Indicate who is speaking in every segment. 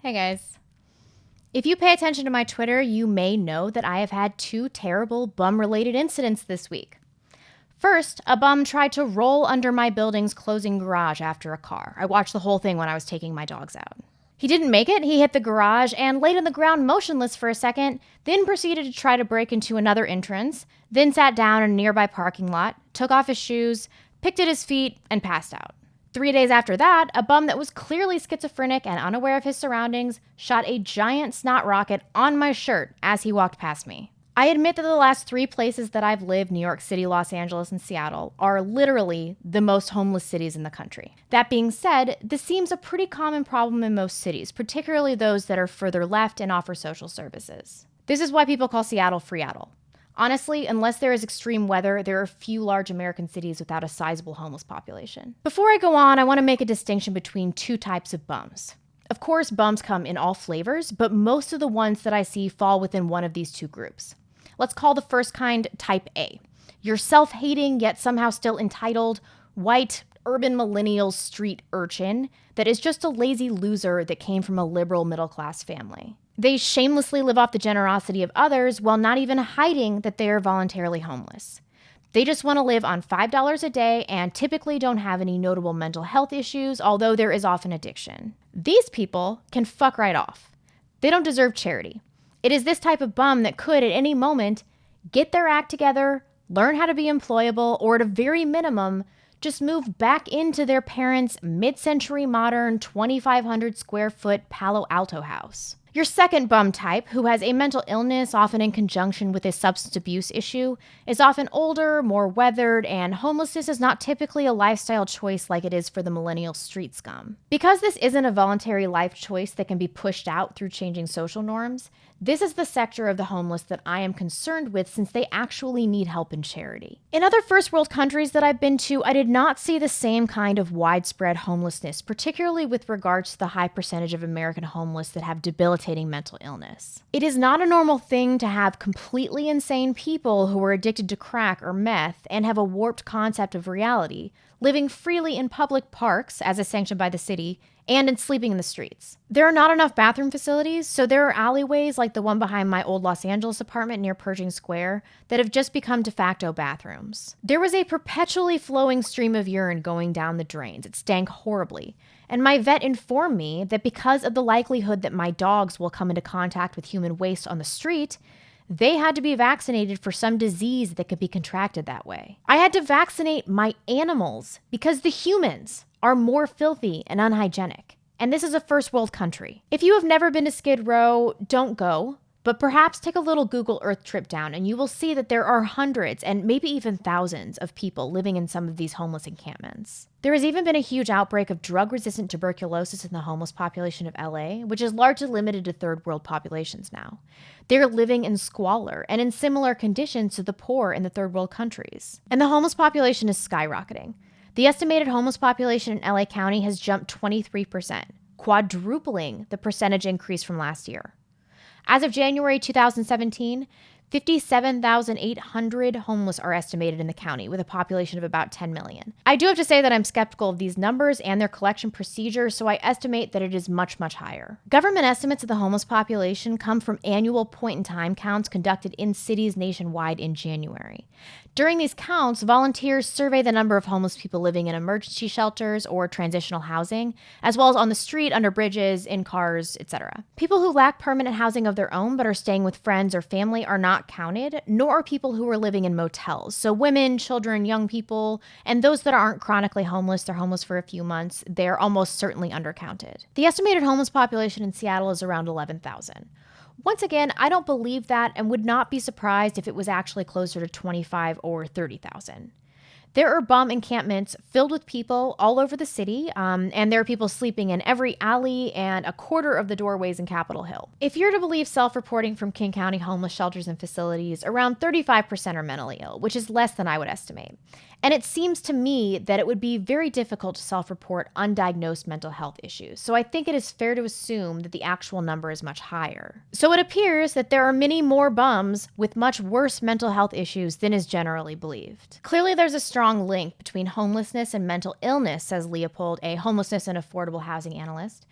Speaker 1: Hey guys. If you pay attention to my Twitter, you may know that I have had 2 terrible bum-related incidents this week. First, a bum tried to roll under my building's closing garage after a car. I watched the whole thing when I was taking my dogs out. He didn't make it. He hit the garage and laid on the ground motionless for a second, then proceeded to try to break into another entrance, then sat down in a nearby parking lot, took off his shoes, picked at his feet, and passed out. 3 days after that, a bum that was clearly schizophrenic and unaware of his surroundings shot a giant snot rocket on my shirt as he walked past me. I admit that the last 3 places that I've lived, New York City, Los Angeles, and Seattle, are literally the most homeless cities in the country. That being said, this seems a pretty common problem in most cities, particularly those that are further left and offer social services. This is why people call Seattle Freeattle. Honestly, unless there is extreme weather, there are few large American cities without a sizable homeless population. Before I go on, I want to make a distinction between 2 types of bums. Of course, bums come in all flavors, but most of the ones that I see fall within one of these 2 groups. Let's call the first kind type A. Your self-hating, yet somehow still entitled, white, urban millennial street urchin that is just a lazy loser that came from a liberal middle-class family. They shamelessly live off the generosity of others while not even hiding that they are voluntarily homeless. They just want to live on $5 a day and typically don't have any notable mental health issues, although there is often addiction. These people can fuck right off. They don't deserve charity. It is this type of bum that could, at any moment, get their act together, learn how to be employable, or at a very minimum, just move back into their parents' mid-century modern 2,500 square foot Palo Alto house. Your second bum type, who has a mental illness often in conjunction with a substance abuse issue, is often older, more weathered, and homelessness is not typically a lifestyle choice like it is for the millennial street scum. Because this isn't a voluntary life choice that can be pushed out through changing social norms, this is the sector of the homeless that I am concerned with since they actually need help and charity. In other first world countries that I've been to, I did not see the same kind of widespread homelessness, particularly with regards to the high percentage of American homeless that have debilitating mental illness. It is not a normal thing to have completely insane people who are addicted to crack or meth and have a warped concept of reality, living freely in public parks, as is sanctioned by the city, and in sleeping in the streets. There are not enough bathroom facilities, so there are alleyways like the one behind my old Los Angeles apartment near Pershing Square that have just become de facto bathrooms. There was a perpetually flowing stream of urine going down the drains. It stank horribly. And my vet informed me that because of the likelihood that my dogs will come into contact with human waste on the street, they had to be vaccinated for some disease that could be contracted that way. I had to vaccinate my animals because the humans are more filthy and unhygienic. And this is a first world country. If you have never been to Skid Row, don't go, but perhaps take a little Google Earth trip down and you will see that there are hundreds and maybe even thousands of people living in some of these homeless encampments. There has even been a huge outbreak of drug-resistant tuberculosis in the homeless population of LA, which is largely limited to third world populations now. They're living in squalor and in similar conditions to the poor in the third world countries. And the homeless population is skyrocketing. The estimated homeless population in LA County has jumped 23%, quadrupling the percentage increase from last year. As of January 2017, 57,800 homeless are estimated in the county, with a population of about 10 million. I do have to say that I'm skeptical of these numbers and their collection procedures, so I estimate that it is much, much higher. Government estimates of the homeless population come from annual point-in-time counts conducted in cities nationwide in January. During these counts, volunteers survey the number of homeless people living in emergency shelters or transitional housing, as well as on the street, under bridges, in cars, etc. People who lack permanent housing of their own but are staying with friends or family are not counted, nor are people who are living in motels. So women, children, young people, and those that aren't chronically homeless, they're homeless for a few months, they're almost certainly undercounted. The estimated homeless population in Seattle is around 11,000. Once again, I don't believe that and would not be surprised if it was actually closer to 25 or 30,000. There are bum encampments filled with people all over the city, and there are people sleeping in every alley and a quarter of the doorways in Capitol Hill. If you're to believe self-reporting from King County homeless shelters and facilities, around 35% are mentally ill, which is less than I would estimate. And it seems to me that it would be very difficult to self-report undiagnosed mental health issues. So I think it is fair to assume that the actual number is much higher. So it appears that there are many more bums with much worse mental health issues than is generally believed. Clearly, there's a strong link between homelessness and mental illness, says Leopold, a homelessness and affordable housing analyst.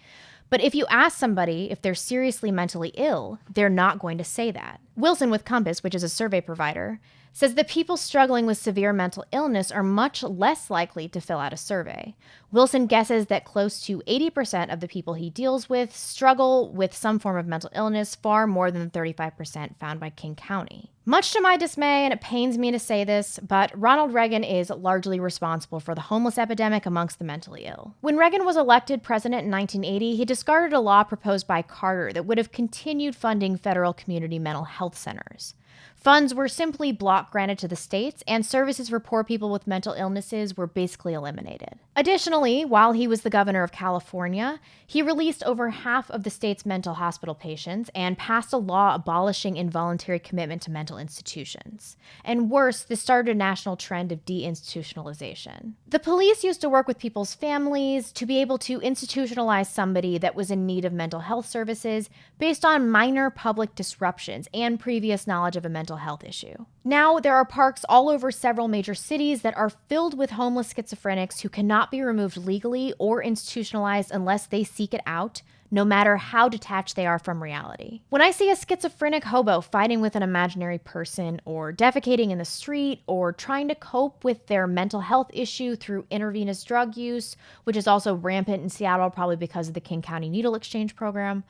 Speaker 1: But if you ask somebody if they're seriously mentally ill, they're not going to say that. Wilson with Compass, which is a survey provider, says that people struggling with severe mental illness are much less likely to fill out a survey. Wilson guesses that close to 80% of the people he deals with struggle with some form of mental illness, far more than the 35% found by King County. Much to my dismay, and it pains me to say this, but Ronald Reagan is largely responsible for the homeless epidemic amongst the mentally ill. When Reagan was elected president in 1980, he discarded a law proposed by Carter that would have continued funding federal community mental health centers. Funds were simply block granted to the states, and services for poor people with mental illnesses were basically eliminated. Additionally, while he was the governor of California, he released over half of the state's mental hospital patients and passed a law abolishing involuntary commitment to mental institutions. And worse, this started a national trend of deinstitutionalization. The police used to work with people's families to be able to institutionalize somebody that was in need of mental health services based on minor public disruptions and previous knowledge of a mental health issue. Now, there are parks all over several major cities that are filled with homeless schizophrenics who cannot be removed legally or institutionalized unless they seek it out, no matter how detached they are from reality. When I see a schizophrenic hobo fighting with an imaginary person, or defecating in the street, or trying to cope with their mental health issue through intravenous drug use, which is also rampant in Seattle probably because of the King County Needle Exchange program,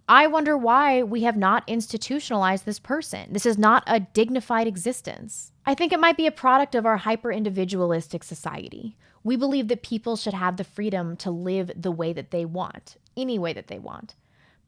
Speaker 1: I wonder why we have not institutionalized this person. This is not a dignified existence. I think it might be a product of our hyper-individualistic society. We believe that people should have the freedom to live the way that they want, any way that they want.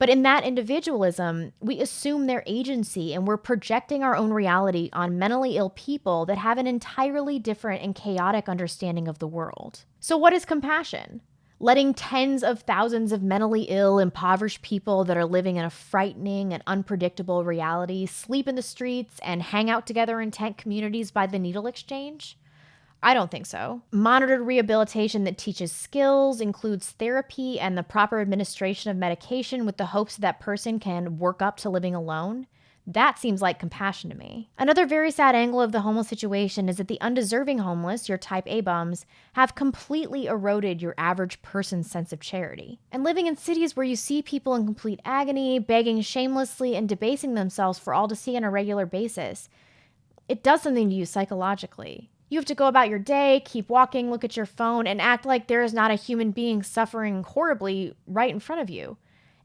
Speaker 1: But in that individualism, we assume their agency, and we're projecting our own reality on mentally ill people that have an entirely different and chaotic understanding of the world. So what is compassion? Letting tens of thousands of mentally ill, impoverished people that are living in a frightening and unpredictable reality sleep in the streets and hang out together in tent communities by the needle exchange? I don't think so. Monitored rehabilitation that teaches skills, includes therapy and the proper administration of medication with the hopes that person can work up to living alone. That seems like compassion to me. Another very sad angle of the homeless situation is that the undeserving homeless, your type A bums, have completely eroded your average person's sense of charity. And living in cities where you see people in complete agony, begging shamelessly and debasing themselves for all to see on a regular basis, it does something to you psychologically. You have to go about your day, keep walking, look at your phone, and act like there is not a human being suffering horribly right in front of you.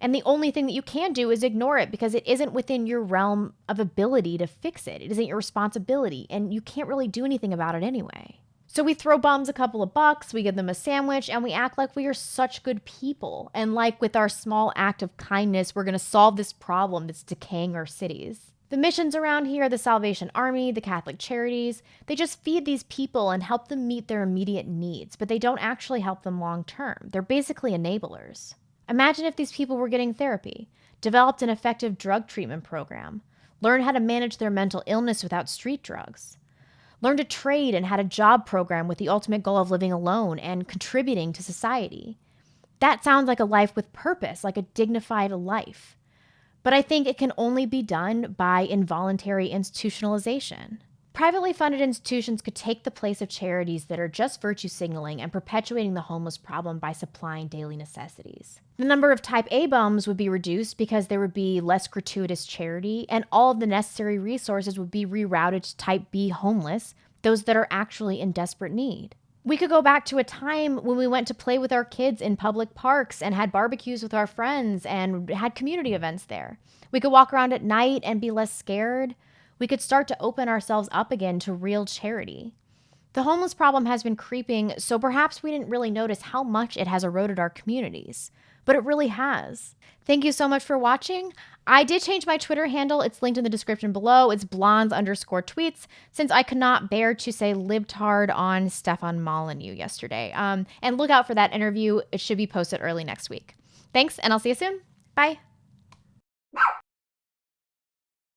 Speaker 1: And the only thing that you can do is ignore it because it isn't within your realm of ability to fix it. It isn't your responsibility, and you can't really do anything about it anyway. So we throw bums a couple of bucks, we give them a sandwich, and we act like we are such good people. And like with our small act of kindness, we're going to solve this problem that's decaying our cities. The missions around here, the Salvation Army, the Catholic Charities, they just feed these people and help them meet their immediate needs, but they don't actually help them long term. They're basically enablers. Imagine if these people were getting therapy, developed an effective drug treatment program, learned how to manage their mental illness without street drugs, learned a trade and had a job program with the ultimate goal of living alone and contributing to society. That sounds like a life with purpose, like a dignified life. But I think it can only be done by involuntary institutionalization. Privately funded institutions could take the place of charities that are just virtue signaling and perpetuating the homeless problem by supplying daily necessities. The number of type A bums would be reduced because there would be less gratuitous charity, and all of the necessary resources would be rerouted to type B homeless, those that are actually in desperate need. We could go back to a time when we went to play with our kids in public parks and had barbecues with our friends and had community events there. We could walk around at night and be less scared. We could start to open ourselves up again to real charity. The homeless problem has been creeping, so perhaps we didn't really notice how much it has eroded our communities. But it really has. Thank you so much for watching. I did change my Twitter handle. It's linked in the description below. It's blondes_tweets, since I could not bear to say libtard on Stefan Molyneux yesterday. And look out for that interview. It should be posted early next week. Thanks, and I'll see you soon. Bye.